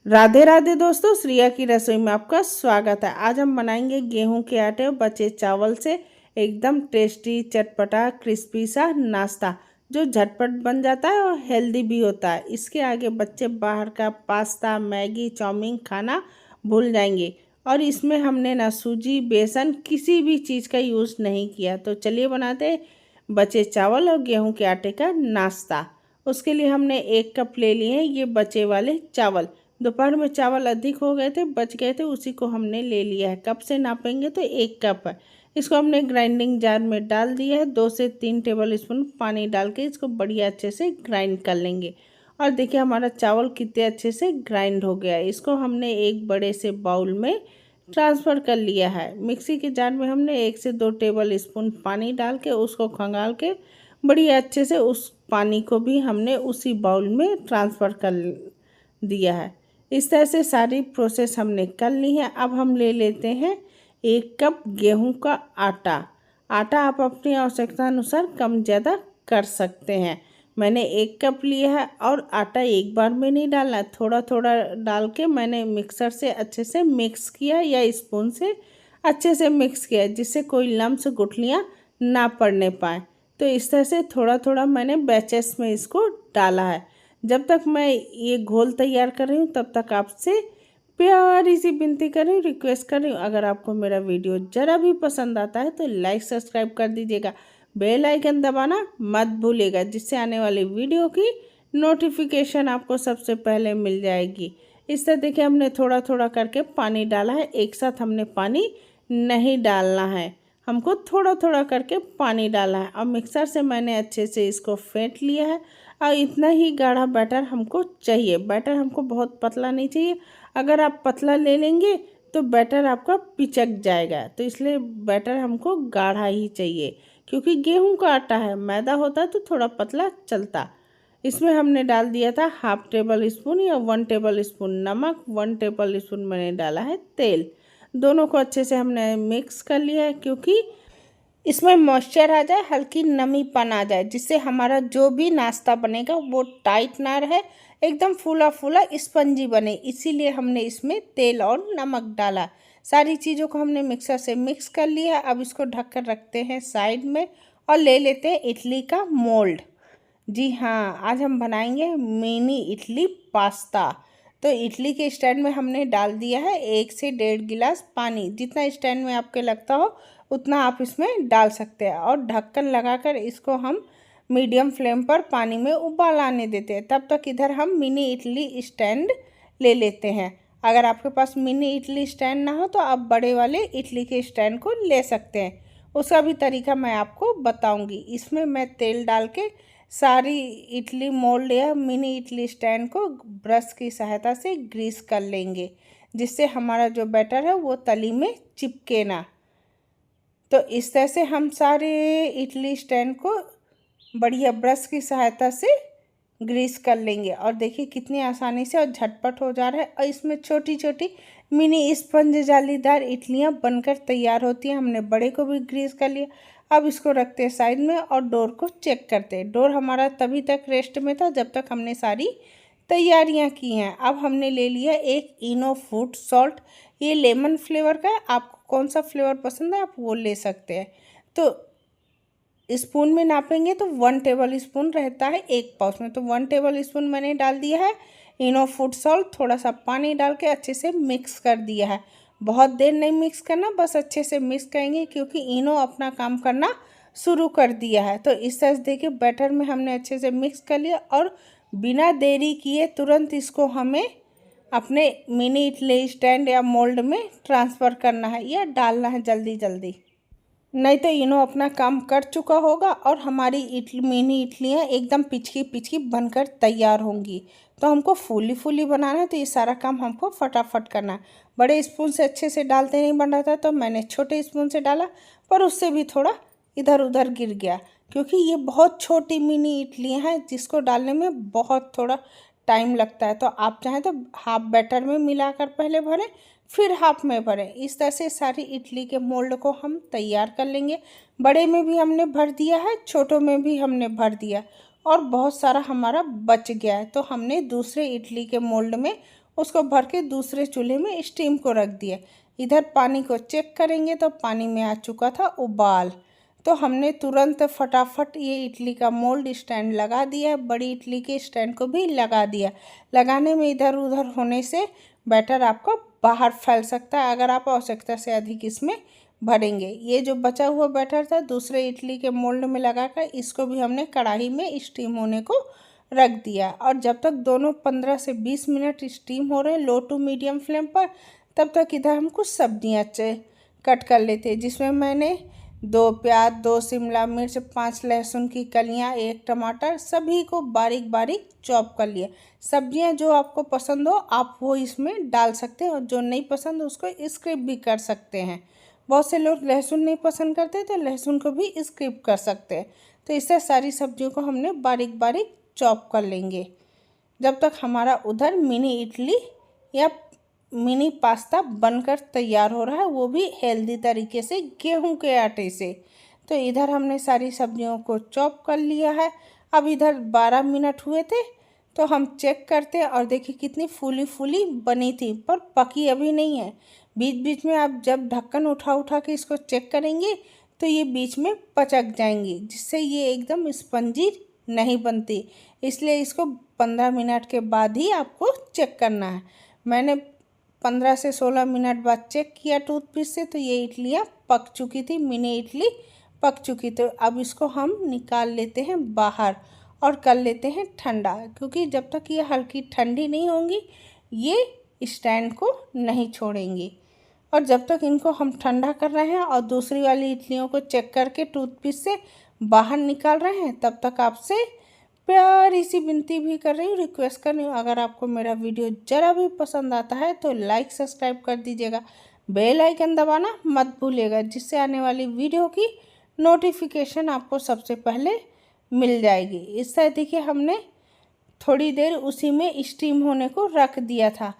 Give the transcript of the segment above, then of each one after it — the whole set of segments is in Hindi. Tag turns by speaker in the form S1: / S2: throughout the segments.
S1: राधे राधे दोस्तों, श्रिया की रसोई में आपका स्वागत है। आज हम बनाएंगे गेहूं के आटे और बचे चावल से एकदम टेस्टी चटपटा क्रिस्पी सा नाश्ता जो झटपट बन जाता है और हेल्दी भी होता है। इसके आगे बच्चे बाहर का पास्ता, मैगी, चाउमीन खाना भूल जाएंगे। और इसमें हमने ना सूजी, बेसन किसी भी चीज़ का यूज़ नहीं किया। तो चलिए बनाते हैं बचे चावल और गेहूं के आटे का नाश्ता। उसके लिए हमने 1 कप ले लिए हैं ये बचे वाले चावल। दोपहर में चावल अधिक हो गए थे, बच गए थे, उसी को हमने ले लिया है। कप से नापेंगे तो 1 कप है। इसको हमने ग्राइंडिंग जार में डाल दिया है। 2 से 3 टेबल स्पून पानी डाल के इसको बढ़िया अच्छे से ग्राइंड कर लेंगे। और देखिए हमारा चावल कितने अच्छे से ग्राइंड हो गया है। इसको हमने एक बड़े से बाउल में ट्रांसफ़र कर लिया है। मिक्सी के जार में हमने 1 से 2 टेबल स्पून पानी डाल के उसको खंगाल के बढ़िया अच्छे से उस पानी को भी हमने उसी बाउल में ट्रांसफ़र कर दिया है। इस तरह से सारी प्रोसेस हमने कर ली है। अब हम ले लेते हैं 1 कप गेहूं का आटा। आटा आप अपनी आवश्यकता अनुसार कम ज़्यादा कर सकते हैं। मैंने 1 कप लिया है और आटा एक बार में नहीं डालना है, थोड़ा थोड़ा डाल के मैंने मिक्सर से अच्छे से मिक्स किया या स्पून से अच्छे से मिक्स किया, जिससे कोई लम्स गुठलियाँ ना पड़ने पाए। तो इस तरह से थोड़ा थोड़ा मैंने बैचेस में इसको डाला है। जब तक मैं ये घोल तैयार कर रही हूँ तब तक आपसे प्यारी सी विनती कर रही हूँ, रिक्वेस्ट कर रही हूँ, अगर आपको मेरा वीडियो ज़रा भी पसंद आता है तो लाइक सब्सक्राइब कर दीजिएगा। बेल आइकन दबाना मत भूलिएगा, जिससे आने वाली वीडियो की नोटिफिकेशन आपको सबसे पहले मिल जाएगी। इस तरह देखिए हमने थोड़ा थोड़ा करके पानी डाला है, एक साथ हमने पानी नहीं डालना है, हमको थोड़ा थोड़ा करके पानी डाला है। और मिक्सर से मैंने अच्छे से इसको फेंट लिया है। और इतना ही गाढ़ा बैटर हमको चाहिए। बैटर हमको बहुत पतला नहीं चाहिए। अगर आप पतला ले लेंगे तो बैटर आपका पिचक जाएगा, तो इसलिए बैटर हमको गाढ़ा ही चाहिए, क्योंकि गेहूं का आटा है, मैदा होता तो थोड़ा पतला चलता। इसमें हमने डाल दिया था 1/2 टेबल स्पून या 1 टेबल स्पून नमक, 1 टेबल स्पून मैंने डाला है तेल। दोनों को अच्छे से हमने मिक्स कर लिया है, क्योंकि इसमें मॉइस्चर आ जाए, हल्की नमीपन आ जाए, जिससे हमारा जो भी नाश्ता बनेगा वो टाइट ना रहे, एकदम फूला फूला स्पंजी बने। इसीलिए हमने इसमें तेल और नमक डाला। सारी चीज़ों को हमने मिक्सर से मिक्स कर लिया। अब इसको ढककर रखते हैं साइड में और ले लेते हैं इडली का मोल्ड। जी हाँ, आज हम बनाएंगे मिनी इडली पास्ता। तो इडली के स्टैंड में हमने डाल दिया है 1 से 1.5 गिलास पानी। जितना स्टैंड में आपके लगता हो उतना आप इसमें डाल सकते हैं। और ढक्कन लगाकर इसको हम मीडियम फ्लेम पर पानी में उबाल आने देते हैं। तब तक इधर हम मिनी इडली स्टैंड ले लेते हैं। अगर आपके पास मिनी इडली स्टैंड ना हो तो आप बड़े वाले इडली के स्टैंड को ले सकते हैं। उसका भी तरीका मैं आपको बताऊंगी। इसमें मैं तेल डाल के सारी इडली मोल्ड या मिनी इडली स्टैंड को ब्रश की सहायता से ग्रीस कर लेंगे, जिससे हमारा जो बैटर है वो तली में चिपके ना। तो इस तरह से हम सारे इडली स्टैंड को बढ़िया ब्रश की सहायता से ग्रीस कर लेंगे। और देखिए कितनी आसानी से और झटपट हो जा रहा है। और इसमें छोटी छोटी मिनी स्पंज जालीदार इडलियां बनकर तैयार होती हैं। हमने बड़े को भी ग्रीस कर लिया। अब इसको रखते हैं साइड में और डोर को चेक करते हैं। डोर हमारा तभी तक रेस्ट में था जब तक हमने सारी तैयारियां की हैं। अब हमने ले लिया एक इनो फूड सॉल्ट। ये लेमन फ्लेवर का है, आपको कौन सा फ्लेवर पसंद है आप वो ले सकते हैं। तो स्पून में नापेंगे तो 1 टेबल स्पून रहता है 1 पाउच में, तो 1 टेबल स्पून मैंने डाल दिया है इनो फूड सॉल्ट। थोड़ा सा पानी डाल के अच्छे से मिक्स कर दिया है। बहुत देर नहीं मिक्स करना, बस अच्छे से मिक्स करेंगे, क्योंकि इनो अपना काम करना शुरू कर दिया है। तो इस तरह से देखिए बैटर में हमने अच्छे से मिक्स कर लिया। और बिना देरी किए तुरंत इसको हमें अपने मिनी इडली स्टैंड या मोल्ड में ट्रांसफ़र करना है या डालना है जल्दी जल्दी, नहीं तो इनो अपना काम कर चुका होगा और हमारी मिनी इडलियाँ एकदम पिचकी पिचकी बनकर तैयार होंगी। तो हमको फूली फूली बनाना है, तो ये सारा काम हमको फटाफट करना है। बड़े स्पून से अच्छे से डालते नहीं बन रहा था, तो मैंने छोटे स्पून से डाला, पर उससे भी थोड़ा इधर उधर गिर गया, क्योंकि ये बहुत छोटी मिनी इडलियाँ हैं जिसको डालने में बहुत थोड़ा टाइम लगता है। तो आप चाहें तो हाफ बैटर में मिलाकर पहले भरें, फिर हाफ में भरें। इस तरह से सारी इडली के मोल्ड को हम तैयार कर लेंगे। बड़े में भी हमने भर दिया है, छोटों में भी हमने भर दिया, और बहुत सारा हमारा बच गया है। तो हमने दूसरे इडली के मोल्ड में उसको भर के दूसरे चूल्हे में स्टीम को रख दिया। इधर पानी को चेक करेंगे तो पानी में आ चुका था उबाल। तो हमने तुरंत फटाफट ये इडली का मोल्ड स्टैंड लगा दिया, बड़ी इडली के स्टैंड को भी लगा दिया। लगाने में इधर उधर होने से बैटर आपका बाहर फैल सकता है अगर आप आवश्यकता से अधिक इसमें भरेंगे। ये जो बचा हुआ बैटर था दूसरे इडली के मोल्ड में लगाकर इसको भी हमने कढ़ाई में स्टीम होने को रख दिया। और जब तक दोनों 15 से 20 मिनट स्टीम हो रहे हैं लो टू मीडियम फ्लेम पर, तब तक इधर हम कुछ सब्जियाँ कट कर लेते हैं, जिसमें मैंने 2 प्याज, 2 शिमला मिर्च, 5 लहसुन की कलियाँ, 1 टमाटर, सभी को बारीक बारीक चॉप कर लिया। सब्जियां जो आपको पसंद हो आप वो इसमें डाल सकते हैं और जो नहीं पसंद उसको स्किप भी कर सकते हैं। बहुत से लोग लहसुन नहीं पसंद करते तो लहसुन को भी स्किप कर सकते हैं। तो इससे सारी सब्जियों को हमने बारीक बारीक चॉप कर लेंगे। जब तक हमारा उधर मिनी इडली या मिनी पास्ता बनकर तैयार हो रहा है, वो भी हेल्दी तरीके से गेहूं के आटे से। तो इधर हमने सारी सब्जियों को चॉप कर लिया है। अब इधर 12 मिनट हुए थे तो हम चेक करते हैं और देखिए कितनी फूली फूली बनी थी, पर पकी अभी नहीं है। बीच बीच में आप जब ढक्कन उठा उठा के इसको चेक करेंगे तो ये बीच में पचक जाएंगी, जिससे ये एकदम स्पंजी नहीं बनती। इसलिए इसको 15 मिनट के बाद ही आपको चेक करना है। मैंने 15 से 16 मिनट बाद चेक किया टूथपिक से, तो ये इडलियाँ पक चुकी थी, मिनी इडली पक चुकी। तो अब इसको हम निकाल लेते हैं बाहर और कर लेते हैं ठंडा, क्योंकि जब तक ये हल्की ठंडी नहीं होंगी ये स्टैंड को नहीं छोड़ेंगी। और जब तक इनको हम ठंडा कर रहे हैं और दूसरी वाली इडलियों को चेक करके टूथपिक से बाहर निकाल रहे हैं, तब तक आपसे प्यारी सी विनती भी कर रही हूँ, रिक्वेस्ट कर रही हूँ, अगर आपको मेरा वीडियो ज़रा भी पसंद आता है तो लाइक सब्सक्राइब कर दीजिएगा, बेल आइकन दबाना मत भूलिएगा, जिससे आने वाली वीडियो की नोटिफिकेशन आपको सबसे पहले मिल जाएगी। इस तरह देखिए हमने थोड़ी देर उसी में स्टीम होने को रख दिया था।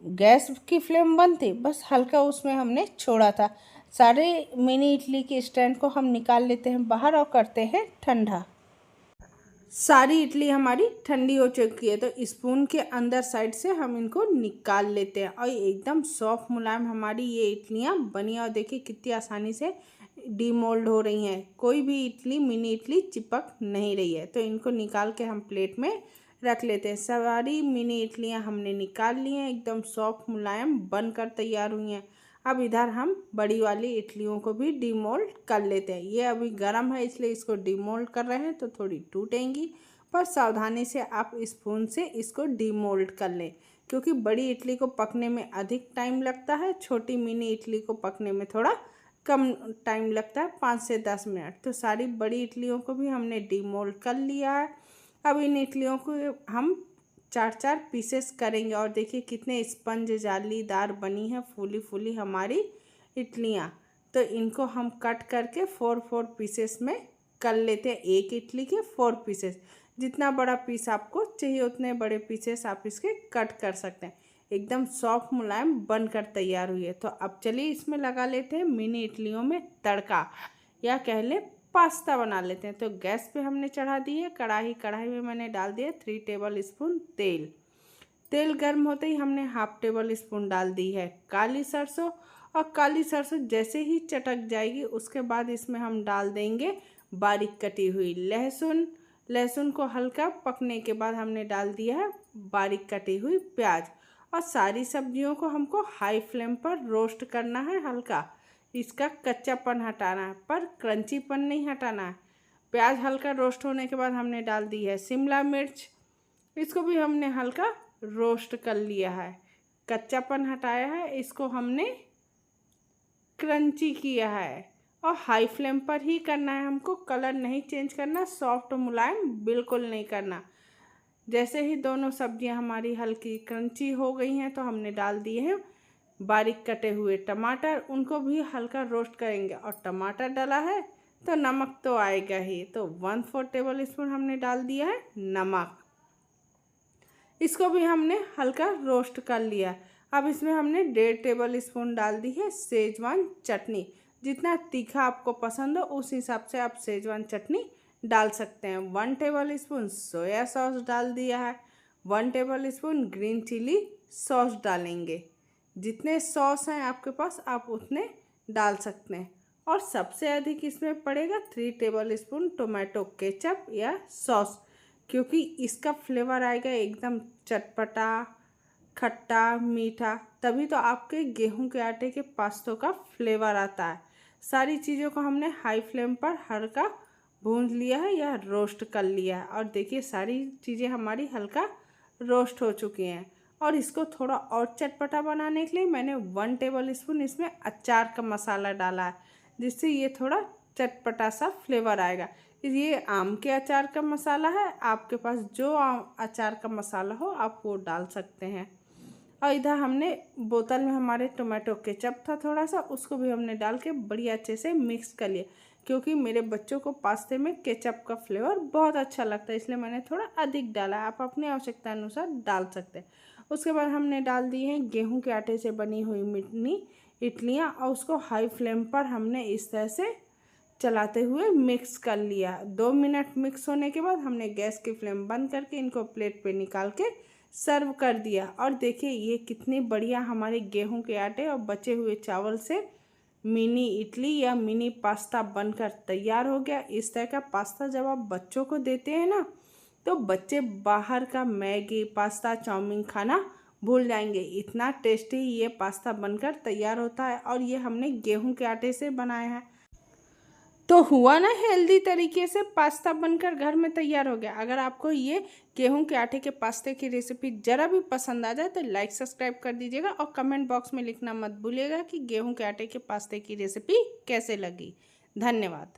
S1: गैस की फ्लेम बंद थी, बस हल्का उसमें हमने छोड़ा था। सारे मिनी इडली के स्टैंड को हम निकाल लेते हैं बाहर और करते हैं ठंडा। सारी इडली हमारी ठंडी हो चुकी है, तो स्पून के अंदर साइड से हम इनको निकाल लेते हैं और एकदम सॉफ्ट मुलायम हमारी ये इडलियाँ बनी। और देखिए कितनी आसानी से डीमोल्ड हो रही हैं, कोई भी इडली मिनी इडली चिपक नहीं रही है। तो इनको निकाल के हम प्लेट में रख लेते हैं। सारी मिनी इडलियाँ हमने निकाल ली हैं, एकदम सॉफ्ट मुलायम बनकर तैयार हुई हैं। अब इधर हम बड़ी वाली इडलियों को भी डीमोल्ड कर लेते हैं। ये अभी गर्म है इसलिए इसको डीमोल्ड कर रहे हैं, तो थोड़ी टूटेंगी, पर सावधानी से आप स्पून से इसको डीमोल्ड कर लें, क्योंकि बड़ी इडली को पकने में अधिक टाइम लगता है, छोटी मिनी इडली को पकने में थोड़ा कम टाइम लगता है, 5 से 10 मिनट। तो सारी बड़ी इडलियों को भी हमने डीमोल्ड कर लिया है। अब इन इडलियों को हम 4-4 पीसेस करेंगे और देखिए कितने स्पंज जालीदार बनी है, फूली फूली हमारी इडलियाँ। तो इनको हम कट करके 4-4 पीसेस में कर लेते हैं। एक इडली के 4 पीसेस, जितना बड़ा पीस आपको चाहिए उतने बड़े पीसेस आप इसके कट कर सकते हैं। एकदम सॉफ्ट मुलायम बनकर तैयार हुई है। तो अब चलिए इसमें लगा लेते हैं मिनी इडलियों में तड़का, या कह लें पास्ता बना लेते हैं। तो गैस पे हमने चढ़ा दी है कढ़ाई। कढ़ाई में मैंने डाल दिया 3 टेबल स्पून तेल। तेल गर्म होते ही हमने 1/2 टेबल स्पून डाल दी है काली सरसों। और काली सरसों जैसे ही चटक जाएगी उसके बाद इसमें हम डाल देंगे बारीक कटी हुई लहसुन। लहसुन को हल्का पकने के बाद हमने डाल दिया है बारीक कटी हुई प्याज। और सारी सब्जियों को हमको हाई फ्लेम पर रोस्ट करना है, हल्का इसका कच्चापन हटाना है, पर क्रंचीपन नहीं हटाना है। प्याज हल्का रोस्ट होने के बाद हमने डाल दी है शिमला मिर्च, इसको भी हमने हल्का रोस्ट कर लिया है, कच्चापन हटाया है, इसको हमने क्रंची किया है। और हाई फ्लेम पर ही करना है हमको, कलर नहीं चेंज करना, सॉफ्ट मुलायम बिल्कुल नहीं करना। जैसे ही दोनों सब्जियां हमारी हल्की क्रंची हो गई हैं तो हमने डाल दिए हैं बारीक कटे हुए टमाटर, उनको भी हल्का रोस्ट करेंगे। और टमाटर डाला है तो नमक तो आएगा ही, तो 1/4 टेबल स्पून हमने डाल दिया है नमक, इसको भी हमने हल्का रोस्ट कर लिया। अब इसमें हमने 1.5 टेबल स्पून डाल दी है सेजवान चटनी। जितना तीखा आपको पसंद हो उस हिसाब से आप सेजवान चटनी डाल सकते हैं। 1 टेबल स्पून सोया सॉस डाल दिया है, 1 tablespoon green chilli sauce डालेंगे। जितने सॉस हैं आपके पास आप उतने डाल सकते हैं। और सबसे अधिक इसमें पड़ेगा 3 टेबल स्पून टोमेटो केचप या सॉस, क्योंकि इसका फ्लेवर आएगा एकदम चटपटा, खट्टा, मीठा, तभी तो आपके गेहूं के आटे के पास्तों का फ्लेवर आता है। सारी चीज़ों को हमने हाई फ्लेम पर हल्का भून लिया है या रोस्ट कर लिया है। और देखिए सारी चीज़ें हमारी हल्का रोस्ट हो चुकी हैं। और इसको थोड़ा और चटपटा बनाने के लिए मैंने 1 टेबल स्पून इसमें अचार का मसाला डाला है, जिससे ये थोड़ा चटपटा सा फ्लेवर आएगा। ये आम के अचार का मसाला है, आपके पास जो अचार का मसाला हो आप वो डाल सकते हैं। और इधर हमने बोतल में हमारे टोमेटो केचप था थोड़ा सा, उसको भी हमने डाल के बढ़िया अच्छे से मिक्स कर लिया, क्योंकि मेरे बच्चों को पास्ते में केचप का फ्लेवर बहुत अच्छा लगता है, इसलिए मैंने थोड़ा अधिक डाला है। आप अपनी आवश्यकता अनुसार डाल सकते हैं। उसके बाद हमने डाल दी हैं गेहूं के आटे से बनी हुई मिनी इडलियाँ, और उसको हाई फ्लेम पर हमने इस तरह से चलाते हुए मिक्स कर लिया। 2 मिनट मिक्स होने के बाद हमने गैस की फ्लेम बंद करके इनको प्लेट पे निकाल के सर्व कर दिया। और देखिए ये कितनी बढ़िया हमारे गेहूं के आटे और बचे हुए चावल से मिनी इडली या मिनी पास्ता बनकर तैयार हो गया। इस तरह का पास्ता जब आप बच्चों को देते हैं ना, तो बच्चे बाहर का मैगी, पास्ता, चाउमीन खाना भूल जाएंगे। इतना टेस्टी ये पास्ता बनकर तैयार होता है, और ये हमने गेहूं के आटे से बनाया है। तो हुआ ना, हेल्दी तरीके से पास्ता बनकर घर में तैयार हो गया। अगर आपको ये गेहूं के आटे के पास्ते की रेसिपी ज़रा भी पसंद आ जाए तो लाइक सब्सक्राइब कर दीजिएगा, और कमेंट बॉक्स में लिखना मत भूलिएगा कि गेहूं के आटे के पास्ते की रेसिपी कैसे लगी। धन्यवाद।